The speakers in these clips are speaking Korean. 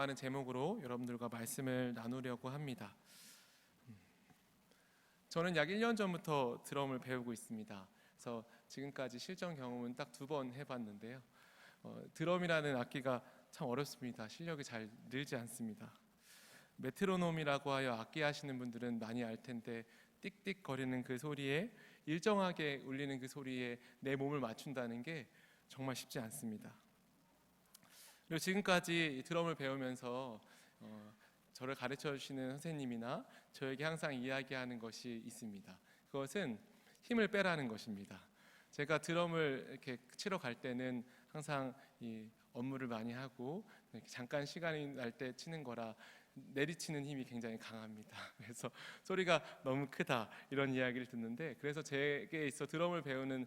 하는 제목으로 여러분들과 말씀을 나누려고 합니다. 저는 약 1년 전부터 드럼을 배우고 있습니다. 그래서 지금까지 실전 경험은 딱 2번 해봤는데요. 드럼이라는 악기가 참 어렵습니다. 실력이 잘 늘지 않습니다. 메트로놈이라고 하여 악기 하시는 분들은 많이 알 텐데 띡띡 거리는 그 소리에 일정하게 울리는 그 소리에 내 몸을 맞춘다는 게 정말 쉽지 않습니다. 그리고 지금까지 드럼을 배우면서 저를 가르쳐 주시는 선생님이나 저에게 항상 이야기하는 것이 있습니다. 그것은 힘을 빼라는 것입니다. 제가 드럼을 이렇게 치러 갈 때는 항상 이 업무를 많이 하고 잠깐 시간이 날 때 치는 거라 내리치는 힘이 굉장히 강합니다. 그래서 소리가 너무 크다 이런 이야기를 듣는데, 그래서 제게 있어 드럼을 배우는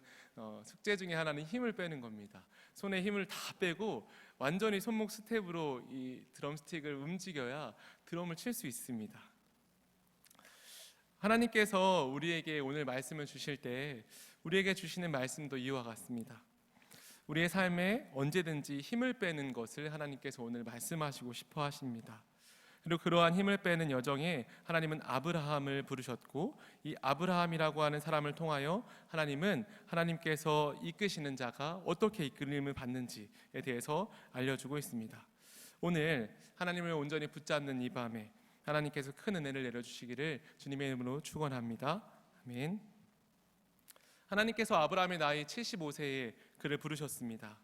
숙제 중에 하나는 힘을 빼는 겁니다. 손에 힘을 다 빼고 완전히 손목 스텝으로 이 드럼스틱을 움직여야 드럼을 칠 수 있습니다. 하나님께서 우리에게 오늘 말씀을 주실 때 우리에게 주시는 말씀도 이와 같습니다. 우리의 삶에 언제든지 힘을 빼는 것을 하나님께서 오늘 말씀하시고 싶어 하십니다. 그리고 그러한 힘을 빼는 여정에 하나님은 아브라함을 부르셨고, 이 아브라함이라고 하는 사람을 통하여 하나님은 하나님께서 이끄시는 자가 어떻게 이끌림을 받는지에 대해서 알려주고 있습니다. 오늘 하나님을 온전히 붙잡는 이 밤에 하나님께서 큰 은혜를 내려주시기를 주님의 이름으로 축원합니다. 아멘. 하나님께서 아브라함의 나이 75세에 그를 부르셨습니다.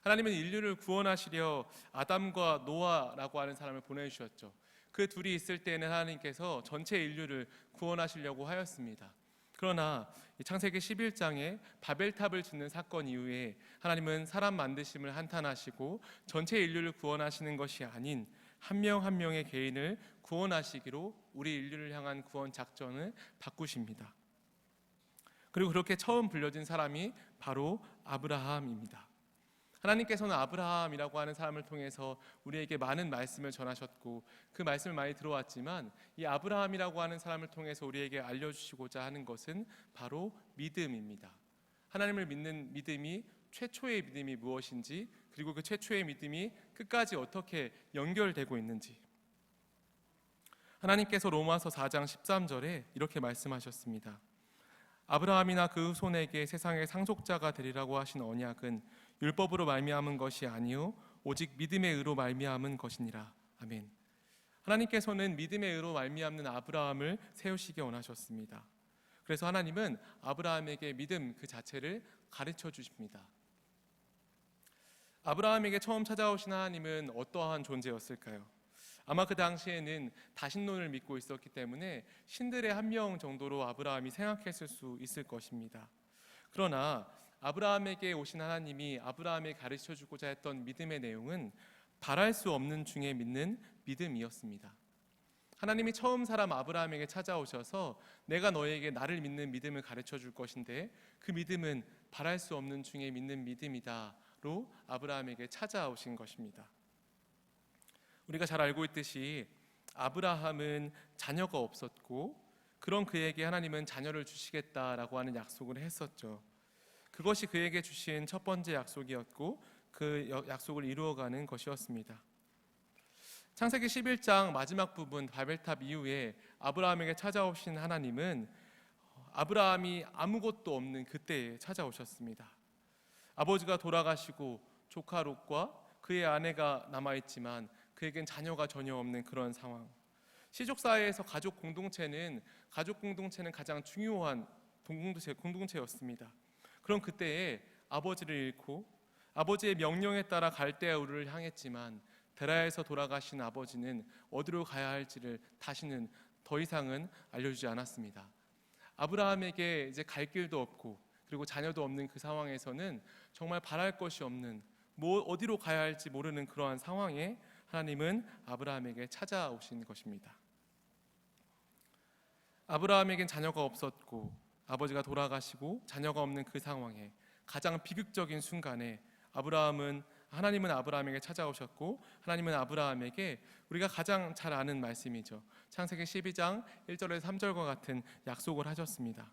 하나님은 인류를 구원하시려 아담과 노아라고 하는 사람을 보내주셨죠. 그 둘이 있을 때는 하나님께서 전체 인류를 구원하시려고 하였습니다. 그러나 창세기 11장에 바벨탑을 짓는 사건 이후에 하나님은 사람 만드심을 한탄하시고 전체 인류를 구원하시는 것이 아닌 한 명 한 명의 개인을 구원하시기로 우리 인류를 향한 구원 작전을 바꾸십니다. 그리고 그렇게 처음 불려진 사람이 바로 아브라함입니다. 하나님께서는 아브라함이라고 하는 사람을 통해서 우리에게 많은 말씀을 전하셨고, 그 말씀을 많이 들어왔지만 이 아브라함이라고 하는 사람을 통해서 우리에게 알려주시고자 하는 것은 바로 믿음입니다. 하나님을 믿는 믿음이 최초의 믿음이 무엇인지, 그리고 그 최초의 믿음이 끝까지 어떻게 연결되고 있는지. 하나님께서 로마서 4장 13절에 이렇게 말씀하셨습니다. 아브라함이나 그 후손에게 세상의 상속자가 되리라고 하신 언약은 율법으로 말미암은 것이 아니요 오직 믿음의 의로 말미암은 것이니라. 아멘. 하나님께서는 믿음의 의로 말미암는 아브라함을 세우시기 원하셨습니다. 그래서 하나님은 아브라함에게 믿음 그 자체를 가르쳐 주십니다. 아브라함에게 처음 찾아오신 하나님은 어떠한 존재였을까요? 아마 그 당시에는 다신론을 믿고 있었기 때문에 신들의 한 명 정도로 아브라함이 생각했을 수 있을 것입니다. 그러나 아브라함에게 오신 하나님이 아브라함에 가르쳐 주고자 했던 믿음의 내용은 바랄 수 없는 중에 믿는 믿음이었습니다. 하나님이 처음 사람 아브라함에게 찾아오셔서 내가 너에게 나를 믿는 믿음을 가르쳐 줄 것인데 그 믿음은 바랄 수 없는 중에 믿는 믿음이다로 아브라함에게 찾아오신 것입니다. 우리가 잘 알고 있듯이 아브라함은 자녀가 없었고, 그런 그에게 하나님은 자녀를 주시겠다라고 하는 약속을 했었죠. 그것이 그에게 주신 첫 번째 약속이었고, 그 약속을 이루어가는 것이었습니다. 창세기 11장 마지막 부분 바벨탑 이후에 아브라함에게 찾아오신 하나님은 아브라함이 아무것도 없는 그때에 찾아오셨습니다. 아버지가 돌아가시고 조카 롯과 그의 아내가 남아있지만 그에겐 자녀가 전혀 없는 그런 상황. 시족사회에서 가족 공동체는 가장 중요한 공동체였습니다. 그럼 그때에 아버지를 잃고 아버지의 명령에 따라 갈대아 우르를 향했지만 데라에서 돌아가신 아버지는 어디로 가야 할지를 다시는 더 이상은 알려주지 않았습니다. 아브라함에게 이제 갈 길도 없고 그리고 자녀도 없는 그 상황에서는 정말 바랄 것이 없는, 어디로 가야 할지 모르는 그러한 상황에 하나님은 아브라함에게 찾아오신 것입니다. 아브라함에겐 자녀가 없었고 아버지가 돌아가시고 자녀가 없는 그 상황에 가장 비극적인 순간에 하나님은 아브라함에게 찾아오셨고, 하나님은 아브라함에게 우리가 가장 잘 아는 말씀이죠. 창세기 12장 1절에서 3절과 같은 약속을 하셨습니다.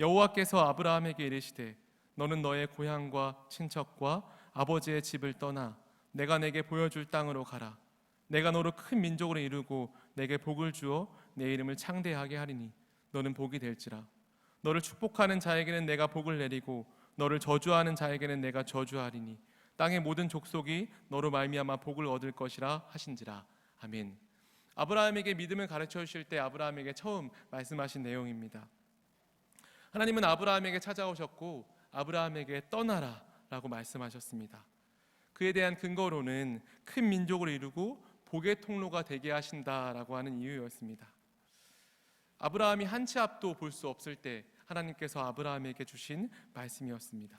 여호와께서 아브라함에게 이르시되 너는 너의 고향과 친척과 아버지의 집을 떠나 내가 내게 보여줄 땅으로 가라. 내가 너로 큰 민족으로 이루고 내게 복을 주어 내 이름을 창대하게 하리니 너는 복이 될지라. 너를 축복하는 자에게는 내가 복을 내리고 너를 저주하는 자에게는 내가 저주하리니 땅의 모든 족속이 너로 말미암아 복을 얻을 것이라 하신지라. 아멘. 아브라함에게 믿음을 가르쳐 주실 때 아브라함에게 처음 말씀하신 내용입니다. 하나님은 아브라함에게 찾아오셨고 아브라함에게 떠나라 라고 말씀하셨습니다. 그에 대한 근거로는 큰 민족을 이루고 복의 통로가 되게 하신다라고 하는 이유였습니다. 아브라함이 한 치 앞도 볼 수 없을 때 하나님께서 아브라함에게 주신 말씀이었습니다.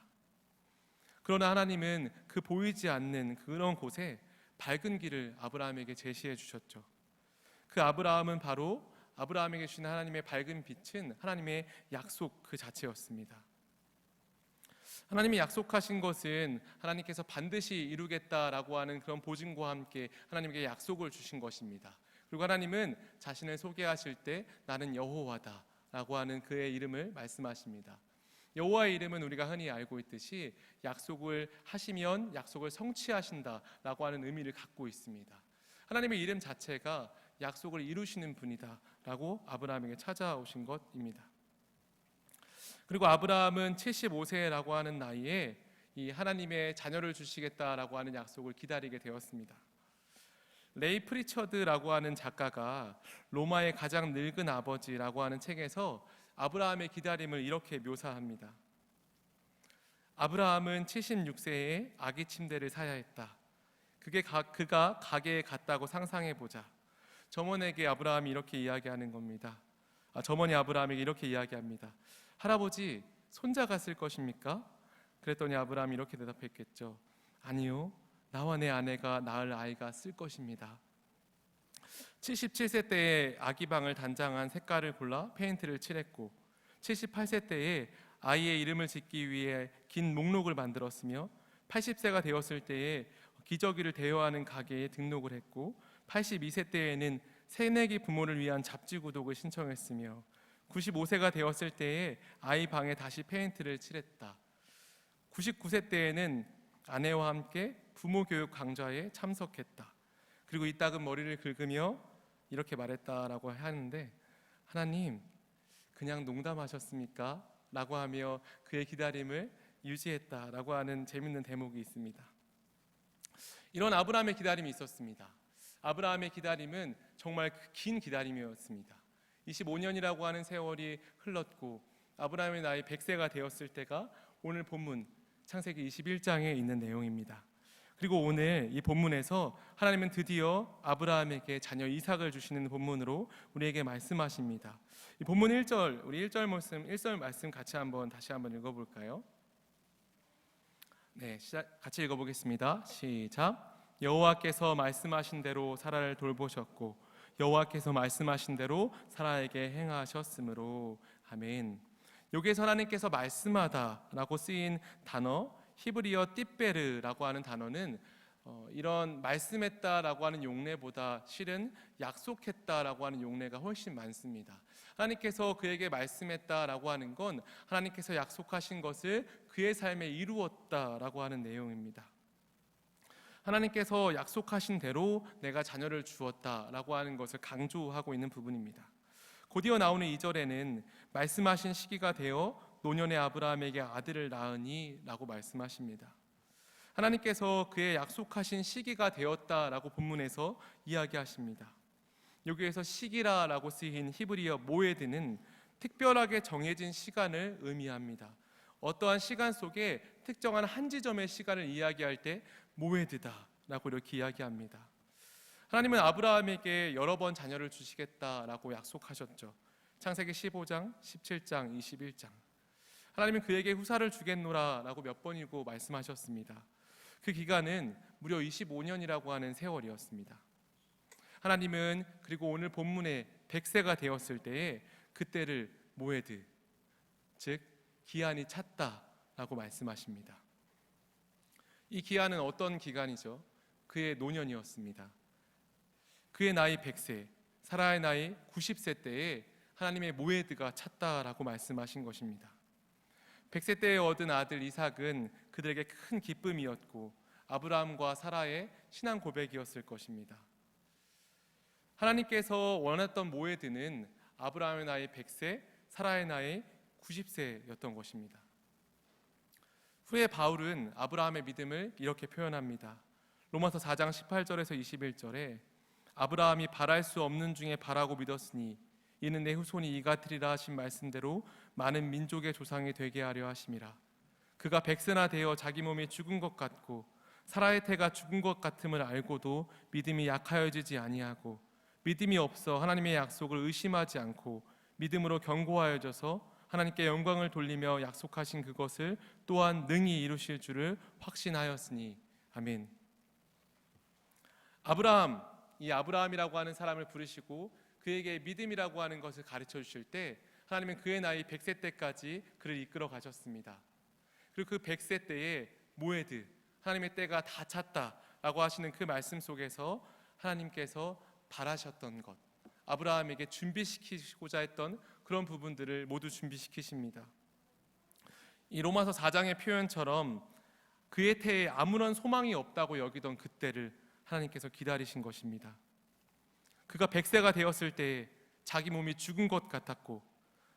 그러나 하나님은 그 보이지 않는 그런 곳에 밝은 길을 아브라함에게 제시해 주셨죠. 그 아브라함은 바로 아브라함에게 주신 하나님의 밝은 빛은 하나님의 약속 그 자체였습니다. 하나님이 약속하신 것은 하나님께서 반드시 이루겠다라고 하는 그런 보증과 함께 하나님께 약속을 주신 것입니다. 그리고 하나님은 자신을 소개하실 때 나는 여호와다 라고 하는 그의 이름을 말씀하십니다. 여호와의 이름은 우리가 흔히 알고 있듯이 약속을 하시면 약속을 성취하신다 라고 하는 의미를 갖고 있습니다. 하나님의 이름 자체가 약속을 이루시는 분이다 라고 아브라함에게 찾아오신 것입니다. 그리고 아브라함은 75세라고 하는 나이에 이 하나님의 자녀를 주시겠다라고 하는 약속을 기다리게 되었습니다. 레이 프리처드라고 하는 작가가 로마의 가장 늙은 아버지라고 하는 책에서 아브라함의 기다림을 이렇게 묘사합니다. 아브라함은 76세에 아기 침대를 사야 했다. 그가 가게에 갔다고 상상해보자. 점원에게 아브라함이 이렇게 이야기하는 겁니다. 점원이 아브라함에게 이렇게 이야기합니다. 할아버지, 손자가 쓸 것입니까? 그랬더니 아브라함이 이렇게 대답했겠죠. 아니요, 나와 내 아내가 낳을 아이가 쓸 것입니다. 77세 때에 아기 방을 단장한 색깔을 골라 페인트를 칠했고 78세 때에 아이의 이름을 짓기 위해 긴 목록을 만들었으며 80세가 되었을 때에 기저귀를 대여하는 가게에 등록을 했고 82세 때에는 새내기 부모를 위한 잡지 구독을 신청했으며 95세가 되었을 때에 아이 방에 다시 페인트를 칠했다. 99세 때에는 아내와 함께 부모 교육 강좌에 참석했다. 그리고 이따금 머리를 긁으며 이렇게 말했다라고 하는데 하나님 그냥 농담하셨습니까? 라고 하며 그의 기다림을 유지했다라고 하는 재밌는 대목이 있습니다. 이런 아브라함의 기다림이 있었습니다. 아브라함의 기다림은 정말 긴 기다림이었습니다. 25년이라고 하는 세월이 흘렀고 아브라함의 나이 100세가 되었을 때가 오늘 본문 창세기 21장에 있는 내용입니다. 그리고 오늘 이 본문에서 하나님은 드디어 아브라함에게 자녀 이삭을 주시는 본문으로 우리에게 말씀하십니다. 이 본문 1절, 우리 1절 말씀 같이 다시 한번 읽어볼까요? 네, 같이 읽어보겠습니다. 시작. 여호와께서 말씀하신 대로 사라를 돌보셨고 여호와께서 말씀하신 대로 사라에게 행하셨으므로. 아멘. 여기에서 하나님께서 말씀하다라고 쓰인 단어 히브리어 띠베르라고 하는 단어는 이런 말씀했다라고 하는 용례보다 실은 약속했다라고 하는 용례가 훨씬 많습니다. 하나님께서 그에게 말씀했다라고 하는 건 하나님께서 약속하신 것을 그의 삶에 이루었다라고 하는 내용입니다. 하나님께서 약속하신 대로 내가 자녀를 주었다라고 하는 것을 강조하고 있는 부분입니다. 곧이어 나오는 2절에는 말씀하신 시기가 되어 노년의 아브라함에게 아들을 낳으니 라고 말씀하십니다. 하나님께서 그의 약속하신 시기가 되었다라고 본문에서 이야기하십니다. 여기에서 시기라라고 쓰인 히브리어 모에드는 특별하게 정해진 시간을 의미합니다. 어떠한 시간 속에 특정한 한 지점의 시간을 이야기할 때 모에드다라고 이렇게 이야기합니다. 하나님은 아브라함에게 여러 번 자녀를 주시겠다라고 약속하셨죠. 창세기 15장, 17장, 21장. 하나님은 그에게 후사를 주겠노라라고 몇 번이고 말씀하셨습니다. 그 기간은 무려 25년이라고 하는 세월이었습니다. 하나님은 그리고 오늘 본문에 100세가 되었을 때에 그때를 모에드, 즉 기한이 찼다라고 말씀하십니다. 이 기한은 어떤 기간이죠? 그의 노년이었습니다. 그의 나이 100세, 사라의 나이 90세 때에 하나님의 모에드가 찼다라고 말씀하신 것입니다. 100세 때에 얻은 아들 이삭은 그들에게 큰 기쁨이었고 아브라함과 사라의 신앙 고백이었을 것입니다. 하나님께서 원했던 모헤드는 아브라함의 나이 100세, 사라의 나이 90세였던 것입니다. 후에 바울은 아브라함의 믿음을 이렇게 표현합니다. 로마서 4장 18절에서 21절에 아브라함이 바랄 수 없는 중에 바라고 믿었으니 이는 내 후손이 이같으리라 하신 말씀대로 많은 민족의 조상이 되게 하려 하심이라. 그가 100세나 되어 자기 몸이 죽은 것 같고 사라의 태가 죽은 것 같음을 알고도 믿음이 약하여지지 아니하고 믿음이 없어 하나님의 약속을 의심하지 않고 믿음으로 견고하여져서 하나님께 영광을 돌리며 약속하신 그것을 또한 능히 이루실 줄을 확신하였으니. 아멘. 아브라함, 이 아브라함이라고 하는 사람을 부르시고 그에게 믿음이라고 하는 것을 가르쳐 주실 때 하나님은 그의 나이 100세 때까지 그를 이끌어 가셨습니다. 그리고 그 100세 때에 모헤드, 하나님의 때가 다 찼다라고 하시는 그 말씀 속에서 하나님께서 바라셨던 것, 아브라함에게 준비시키고자 했던 그런 부분들을 모두 준비시키십니다. 이 로마서 4장의 표현처럼 그의 태에 아무런 소망이 없다고 여기던 그때를 하나님께서 기다리신 것입니다. 그가 100세가 되었을 때에 자기 몸이 죽은 것 같았고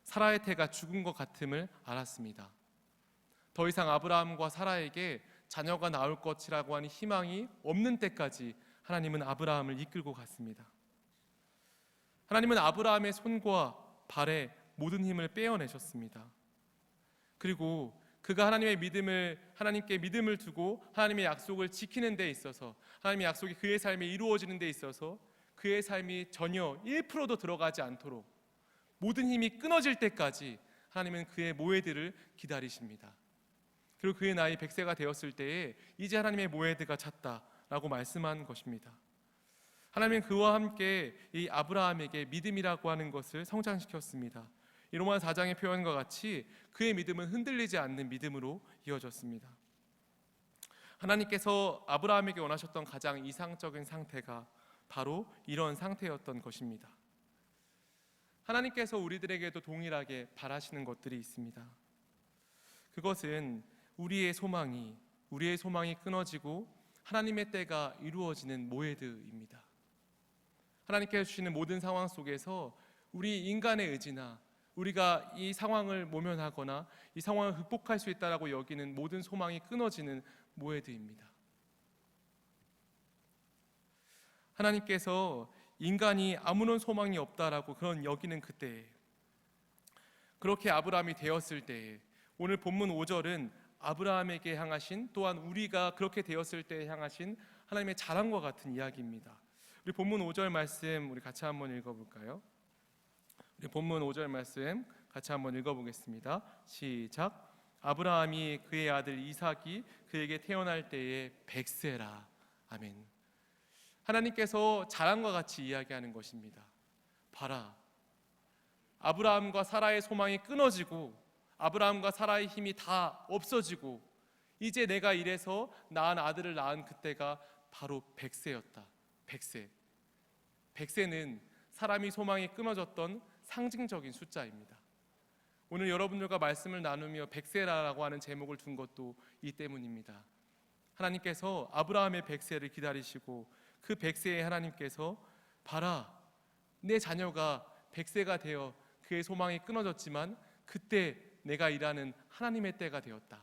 사라의 태가 죽은 것 같음을 알았습니다. 더 이상 아브라함과 사라에게 자녀가 나올 것이라고 하는 희망이 없는 때까지 하나님은 아브라함을 이끌고 갔습니다. 하나님은 아브라함의 손과 발에 모든 힘을 빼어내셨습니다. 그리고 그가 하나님께 믿음을 두고 하나님의 약속을 지키는 데 있어서, 하나님의 약속이 그의 삶에 이루어지는 데 있어서 그의 삶이 전혀 1%도 들어가지 않도록 모든 힘이 끊어질 때까지 하나님은 그의 모헤드를 기다리십니다. 그리고 그의 나이 100세가 되었을 때에 이제 하나님의 모헤드가 찼다라고 말씀한 것입니다. 하나님은 그와 함께 이 아브라함에게 믿음이라고 하는 것을 성장시켰습니다. 이 로마 4장의 표현과 같이 그의 믿음은 흔들리지 않는 믿음으로 이어졌습니다. 하나님께서 아브라함에게 원하셨던 가장 이상적인 상태가 바로 이런 상태였던 것입니다. 하나님께서 우리들에게도 동일하게 바라시는 것들이 있습니다. 그것은 우리의 소망이 끊어지고 하나님의 때가 이루어지는 모헤드입니다. 하나님께서 주시는 모든 상황 속에서 우리 인간의 의지나 우리가 이 상황을 모면하거나 이 상황을 극복할 수 있다라고 여기는 모든 소망이 끊어지는 모헤드입니다. 하나님께서 인간이 아무런 소망이 없다라고 그런 여기는 그때에, 그렇게 아브라함이 되었을 때에, 오늘 본문 5절은 아브라함에게 향하신, 또한 우리가 그렇게 되었을 때에 향하신 하나님의 자랑과 같은 이야기입니다. 우리 본문 5절 말씀 우리 같이 한번 읽어볼까요? 우리 본문 5절 말씀 같이 한번 읽어보겠습니다. 시작. 아브라함이 그의 아들 이삭이 그에게 태어날 때에 100세라. 아멘. 하나님께서 자랑과 같이 이야기하는 것입니다. 봐라, 아브라함과 사라의 소망이 끊어지고 아브라함과 사라의 힘이 다 없어지고 이제 내가 이래서 낳은 아들을 낳은 그때가 바로 100세였다. 100세. 100세는 사람이 소망이 끊어졌던 상징적인 숫자입니다. 오늘 여러분들과 말씀을 나누며 100세라고 하는 제목을 둔 것도 이 때문입니다. 하나님께서 아브라함의 100세를 기다리시고 그 100세에 하나님께서 봐라, 내 자녀가 100세가 되어 그의 소망이 끊어졌지만 그때 내가 일하는 하나님의 때가 되었다.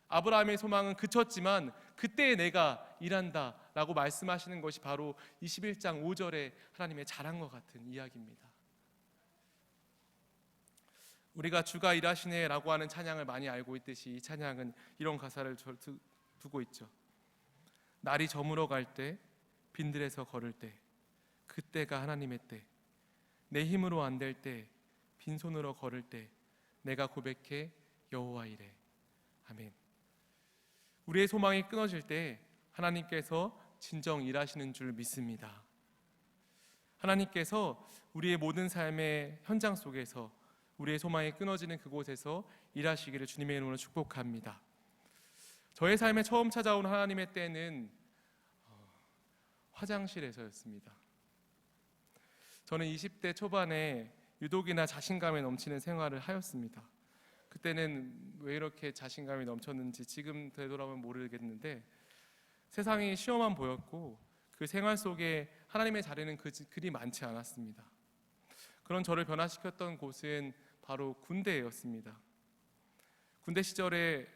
아브라함의 소망은 그쳤지만 그때 내가 일한다 라고 말씀하시는 것이 바로 21장 5절의 하나님의 자랑과 같은 이야기입니다. 우리가 주가 일하시네 라고 하는 찬양을 많이 알고 있듯이 이 찬양은 이런 가사를 두고 있죠. 날이 저물어 갈 때, 빈들에서 걸을 때, 그때가 하나님의 때, 내 힘으로 안 될 때, 빈손으로 걸을 때 내가 고백해 여호와 이래. 아멘. 우리의 소망이 끊어질 때 하나님께서 진정 일하시는 줄 믿습니다. 하나님께서 우리의 모든 삶의 현장 속에서 우리의 소망이 끊어지는 그곳에서 일하시기를 주님의 이름으로 축복합니다. 저의 삶에 처음 찾아온 하나님의 때는 화장실에서였습니다. 저는 20대 초반에 유독이나 자신감에 넘치는 생활을 하였습니다. 그때는 왜 이렇게 자신감이 넘쳤는지 지금 되돌아보면 모르겠는데 세상이 시험만 보였고 그 생활 속에 하나님의 자리는 그리 많지 않았습니다. 그런 저를 변화시켰던 곳은 바로 군대였습니다. 군대 시절에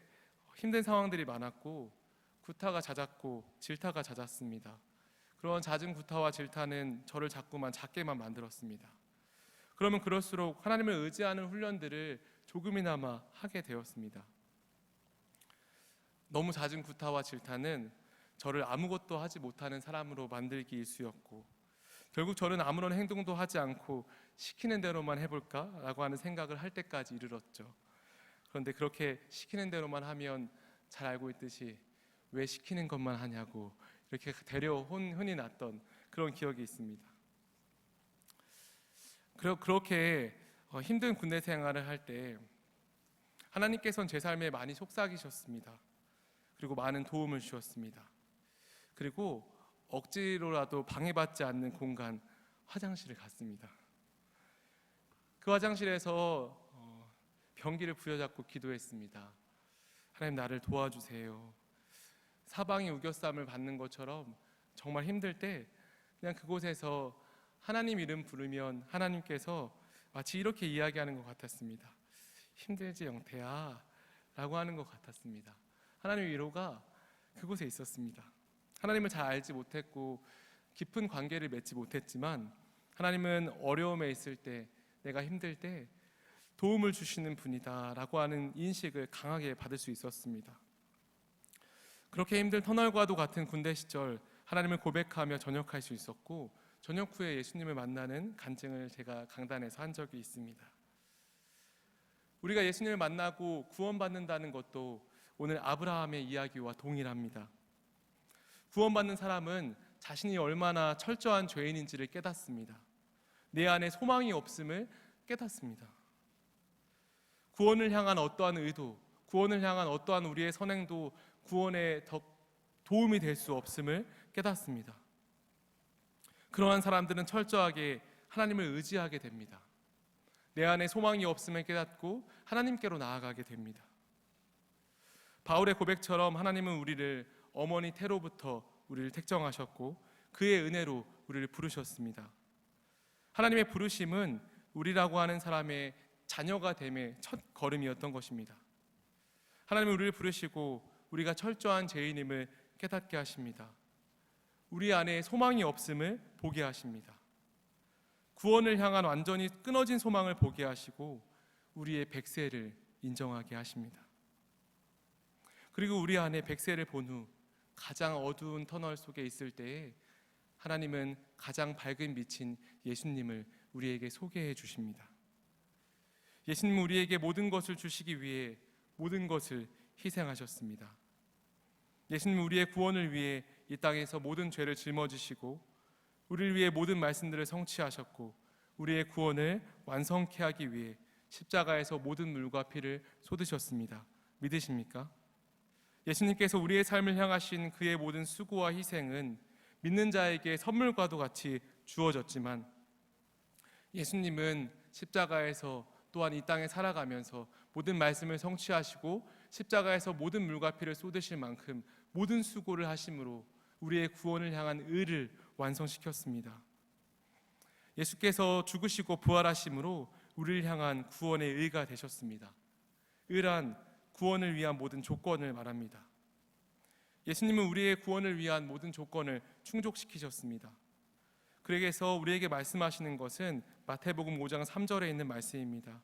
힘든 상황들이 많았고 구타가 잦았고 질타가 잦았습니다. 그런 잦은 구타와 질타는 저를 자꾸만 작게만 만들었습니다. 그러면 그럴수록 하나님을 의지하는 훈련들을 조금이나마 하게 되었습니다. 너무 잦은 구타와 질타는 저를 아무것도 하지 못하는 사람으로 만들기 일쑤였고, 결국 저는 아무런 행동도 하지 않고 시키는 대로만 해볼까라고 하는 생각을 할 때까지 이르렀죠. 그런데 그렇게 시키는 대로만 하면 잘 알고 있듯이 왜 시키는 것만 하냐고 이렇게 되려 혼이 났던 그런 기억이 있습니다. 그렇게 힘든 군대 생활을 할 때 하나님께서는 제 삶에 많이 속삭이셨습니다. 그리고 많은 도움을 주셨습니다. 그리고 억지로라도 방해받지 않는 공간, 화장실을 갔습니다. 그 화장실에서 변기를 부여잡고 기도했습니다. 하나님, 나를 도와주세요. 사방이 우겨쌈을 받는 것처럼 정말 힘들 때 그냥 그곳에서 하나님 이름 부르면 하나님께서 마치 이렇게 이야기하는 것 같았습니다. 힘들지 영태야 라고 하는 것 같았습니다. 하나님의 위로가 그곳에 있었습니다. 하나님을 잘 알지 못했고 깊은 관계를 맺지 못했지만 하나님은 어려움에 있을 때, 내가 힘들 때 도움을 주시는 분이다 라고 하는 인식을 강하게 받을 수 있었습니다. 그렇게 힘든 터널과도 같은 군대 시절 하나님을 고백하며 전역할 수 있었고, 전역 후에 예수님을 만나는 간증을 제가 강단에서 한 적이 있습니다. 우리가 예수님을 만나고 구원받는다는 것도 오늘 아브라함의 이야기와 동일합니다. 구원받는 사람은 자신이 얼마나 철저한 죄인인지를 깨닫습니다. 내 안에 소망이 없음을 깨닫습니다. 구원을 향한 어떠한 의도, 구원을 향한 어떠한 우리의 선행도 구원에 더 도움이 될 수 없음을 깨닫습니다. 그러한 사람들은 철저하게 하나님을 의지하게 됩니다. 내 안에 소망이 없음을 깨닫고 하나님께로 나아가게 됩니다. 바울의 고백처럼 하나님은 우리를 어머니 태로부터 우리를 택정하셨고 그의 은혜로 우리를 부르셨습니다. 하나님의 부르심은 우리라고 하는 사람의 자녀가 됨의 첫 걸음이었던 것입니다. 하나님은 우리를 부르시고 우리가 철저한 죄인임을 깨닫게 하십니다. 우리 안에 소망이 없음을 보게 하십니다. 구원을 향한 완전히 끊어진 소망을 보게 하시고 우리의 백세를 인정하게 하십니다. 그리고 우리 안에 백세를 본 후 가장 어두운 터널 속에 있을 때에 하나님은 가장 밝은 빛인 예수님을 우리에게 소개해 주십니다. 예수님은 우리에게 모든 것을 주시기 위해 모든 것을 희생하셨습니다. 예수님은 우리의 구원을 위해 이 땅에서 모든 죄를 짊어지시고 우리를 위해 모든 말씀들을 성취하셨고 우리의 구원을 완성케 하기 위해 십자가에서 모든 물과 피를 쏟으셨습니다. 믿으십니까? 예수님께서 우리의 삶을 향하신 그의 모든 수고와 희생은 믿는 자에게 선물과도 같이 주어졌지만 예수님은 십자가에서 또한 이 땅에 살아가면서 모든 말씀을 성취하시고 십자가에서 모든 물과 피를 쏟으실 만큼 모든 수고를 하심으로 우리의 구원을 향한 의를 완성시켰습니다. 예수께서 죽으시고 부활하심으로 우리를 향한 구원의 의가 되셨습니다. 의란 구원을 위한 모든 조건을 말합니다. 예수님은 우리의 구원을 위한 모든 조건을 충족시키셨습니다. 그래서 우리에게 말씀하시는 것은 마태복음 5장 3절에 있는 말씀입니다.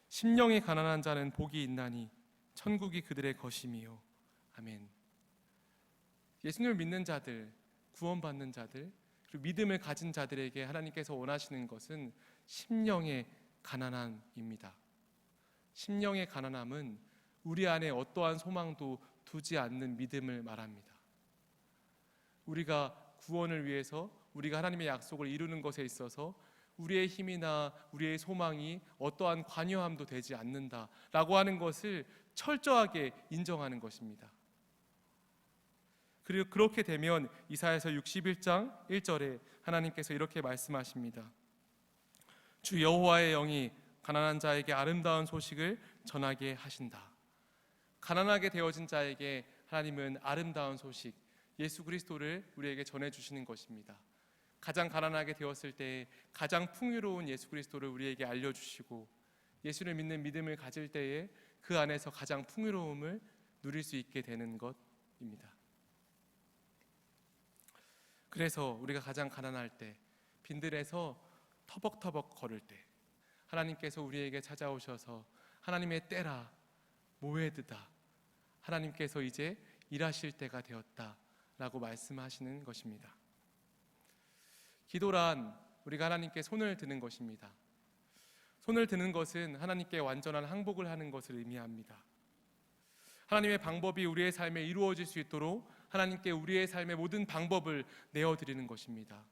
심령이 가난한 자는 복이 있나니 천국이 그들의 것임이요. 아멘. 예수님을 믿는 자들, 구원받는 자들, 그리고 믿음을 가진 자들에게 하나님께서 원하시는 것은 심령의 가난함입니다. 심령의 가난함은 우리 안에 어떠한 소망도 두지 않는 믿음을 말합니다. 우리가 구원을 위해서 우리가 하나님의 약속을 이루는 것에 있어서 우리의 힘이나 우리의 소망이 어떠한 관여함도 되지 않는다라고 하는 것을 철저하게 인정하는 것입니다. 그리고 그렇게 되면 이사야서 61장 1절에 하나님께서 이렇게 말씀하십니다. 주 여호와의 영이 가난한 자에게 아름다운 소식을 전하게 하신다. 가난하게 되어진 자에게 하나님은 아름다운 소식, 예수 그리스도를 우리에게 전해주시는 것입니다. 가장 가난하게 되었을 때 가장 풍요로운 예수 그리스도를 우리에게 알려주시고, 예수를 믿는 믿음을 가질 때에 그 안에서 가장 풍요로움을 누릴 수 있게 되는 것입니다. 그래서 우리가 가장 가난할 때, 빈들에서 터벅터벅 걸을 때 하나님께서 우리에게 찾아오셔서 하나님의 때라 모에드다, 하나님께서 이제 일하실 때가 되었다 라고 말씀하시는 것입니다. 기도란 우리가 하나님께 손을 드는 것입니다. 손을 드는 것은 하나님께 완전한 항복을 하는 것을 의미합니다. 하나님의 방법이 우리의 삶에 이루어질 수 있도록 하나님께 우리의 삶의 모든 방법을 내어드리는 것입니다.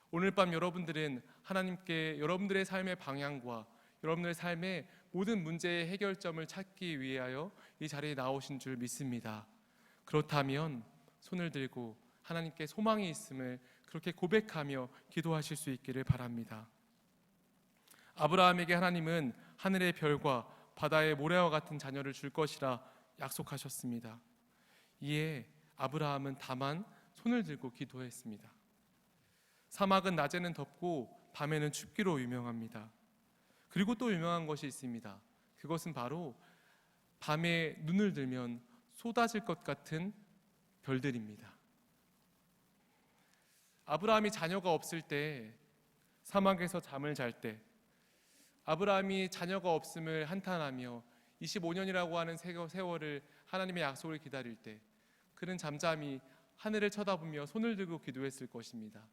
오늘 밤 여러분들은 하나님께 여러분들의 삶의 방향과 여러분들의 삶의 모든 문제의 해결점을 찾기 위하여 이 자리에 나오신 줄 믿습니다. 그렇다면 손을 들고 하나님께 소망이 있음을 그렇게 고백하며 기도하실 수 있기를 바랍니다. 아브라함에게 하나님은 하늘의 별과 바다의 모래와 같은 자녀를 줄 것이라 약속하셨습니다. 이에 아브라함은 다만 손을 들고 기도했습니다. 사막은 낮에는 덥고 밤에는 춥기로 유명합니다. 그리고 또 유명한 것이 있습니다. 그것은 바로 밤에 눈을 들면 쏟아질 것 같은 별들입니다. 아브라함이 자녀가 없을 때, 사막에서 잠을 잘 때, 아브라함이 자녀가 없음을 한탄하며 25년이라고 하는 세월을 하나님의 약속을 기다릴 때, 그는 잠잠히 하늘을 쳐다보며 손을 들고 기도했을 것입니다.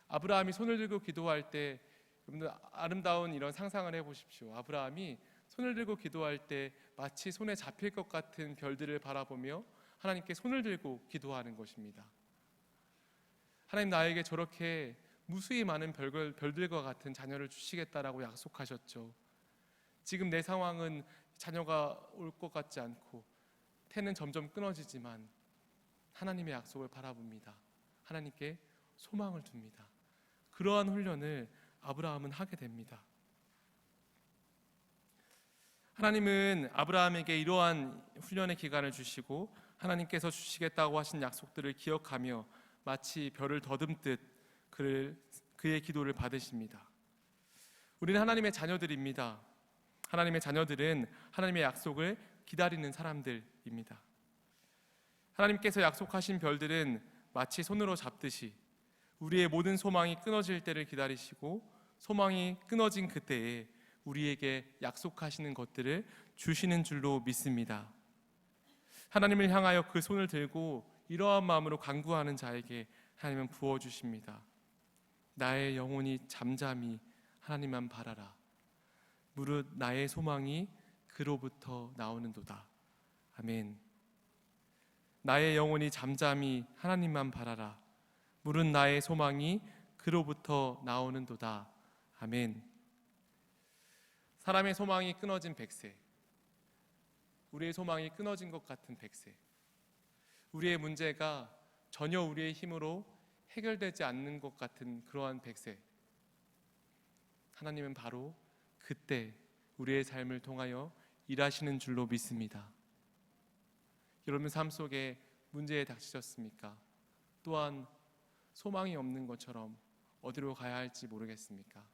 아브라함이 손을 들고 기도할 때, 여러분들 아름다운 이런 상상을 해보십시오. 아브라함이 손을 들고 기도할 때 마치 손에 잡힐 것 같은 별들을 바라보며 하나님께 손을 들고 기도하는 것입니다. 하나님, 나에게 저렇게 무수히 많은 별들과 같은 자녀를 주시겠다라고 약속하셨죠. 지금 내 상황은 자녀가 올 것 같지 않고 태는 점점 끊어지지만 하나님의 약속을 바라봅니다. 하나님께 소망을 둡니다. 그러한 훈련을 아브라함은 하게 됩니다. 하나님은 아브라함에게 이러한 훈련의 기간을 주시고 하나님께서 주시겠다고 하신 약속들을 기억하며 마치 별을 더듬듯 그의 기도를 받으십니다. 우리는 하나님의 자녀들입니다. 하나님의 자녀들은 하나님의 약속을 기다리는 사람들입니다. 하나님께서 약속하신 별들은 마치 손으로 잡듯이 우리의 모든 소망이 끊어질 때를 기다리시고, 소망이 끊어진 그때에 우리에게 약속하시는 것들을 주시는 줄로 믿습니다. 하나님을 향하여 그 손을 들고 이러한 마음으로 간구하는 자에게 하나님은 부어주십니다. 나의 영혼이 잠잠히 하나님만 바라라. 무릇 나의 소망이 그로부터 나오는도다. 아멘. 나의 영혼이 잠잠히 하나님만 바라라. 무릇 나의 소망이 그로부터 나오는도다. 아멘. 사람의 소망이 끊어진 100세, 우리의 소망이 끊어진 것 같은 100세, 우리의 문제가 전혀 우리의 힘으로 해결되지 않는 것 같은 그러한 100세, 하나님은 바로 그때 우리의 삶을 통하여 일하시는 줄로 믿습니다. 여러분 삶 속에 문제에 닥치셨습니까? 또한 소망이 없는 것처럼 어디로 가야 할지 모르겠습니까?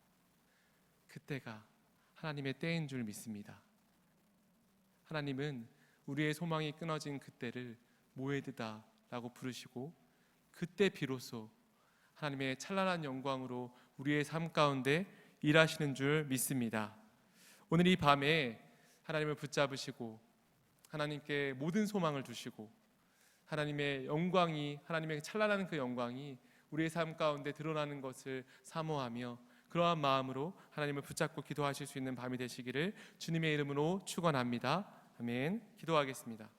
그때가 하나님의 때인 줄 믿습니다. 하나님은 우리의 소망이 끊어진 그때를 모에드다 라고 부르시고, 그때 비로소 하나님의 찬란한 영광으로 우리의 삶 가운데 일하시는 줄 믿습니다. 오늘 이 밤에 하나님을 붙잡으시고 하나님께 모든 소망을 두시고 하나님의 영광이, 하나님의 찬란한 그 영광이 우리의 삶 가운데 드러나는 것을 사모하며 그러한 마음으로 하나님을 붙잡고 기도하실 수 있는 밤이 되시기를 주님의 이름으로 축원합니다. 아멘. 기도하겠습니다.